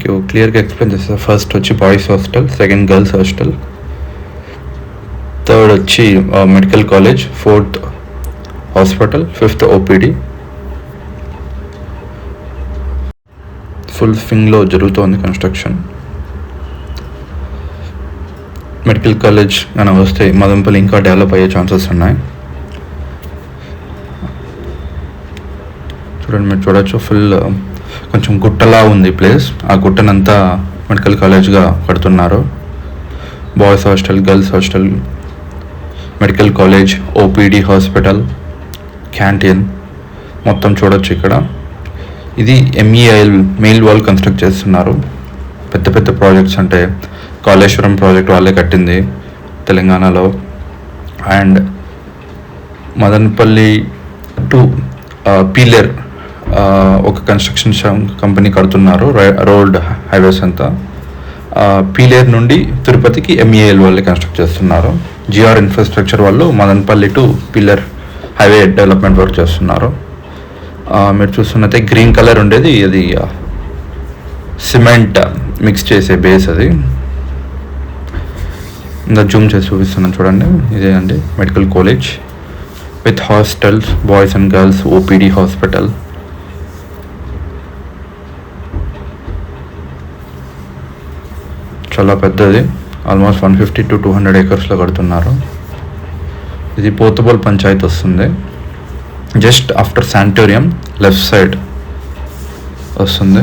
మీకు క్లియర్గా ఎక్స్ప్లెయిన్ చేస్తాను. ఫస్ట్ వచ్చి boys hostel, second girls hostel, third వచ్చి medical college, fourth hospital, fifth OPD. Full స్వింగ్లో జరుగుతోంది కన్స్ట్రక్షన్. మెడికల్ కాలేజ్ అని వస్తే మదనపల్లి ఇంకా డెవలప్ అయ్యే ఛాన్సెస్ ఉన్నాయి. చూడండి, మీరు చూడొచ్చు, ఫుల్ కొంచెం గుట్టలా ఉంది ప్లేస్. ఆ గుట్టనంతా మెడికల్ కాలేజ్గా కడుతున్నారు. Boys hostel, girls hostel, medical college, OPD, hospital, canteen మొత్తం చూడొచ్చు ఇక్కడ. ఇది MEIL మెయిల్ వాల్ కన్స్ట్రక్ట్ చేస్తున్నారు. పెద్ద పెద్ద ప్రాజెక్ట్స్ అంటే కాళేశ్వరం ప్రాజెక్ట్ వాళ్ళే కట్టింది తెలంగాణలో. అండ్ మదనపల్లి టు పీలేర్ ఒక కన్స్ట్రక్షన్ కంపెనీ కడుతున్నారు రోడ్ హైవేస్ అంతా. పీలేర్ నుండి తిరుపతికి MEIL వాళ్ళే కన్స్ట్రక్ట్ చేస్తున్నారు. GR ఇన్ఫ్రాస్ట్రక్చర్ వాళ్ళు Madanapalle to Pileru highway development work చేస్తున్నారు. మీరు చూస్తున్నట్టే గ్రీన్ కలర్ ఉండేది అది సిమెంట్ మిక్స్ చేసే బేస్. అది ఇంకా జూమ్ చేసి చూపిస్తున్నాను చూడండి. ఇదే అండి medical college with hostels, boys and girls, OPD, hospital. చాలా పెద్దది, ఆల్మోస్ట్ 150 to 200 acres కడుతున్నారు. ఇది పోతుబోల్ పంచాయత్ వస్తుంది. Just after sanatorium left side వస్తుంది.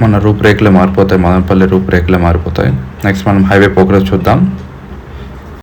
మన రూపురేఖలే మారిపోతాయి, మదనపల్లి రూపురేఖలే మారిపోతాయి. నెక్స్ట్ మనం హైవే ప్రోగ్రెస్ చూద్దాం.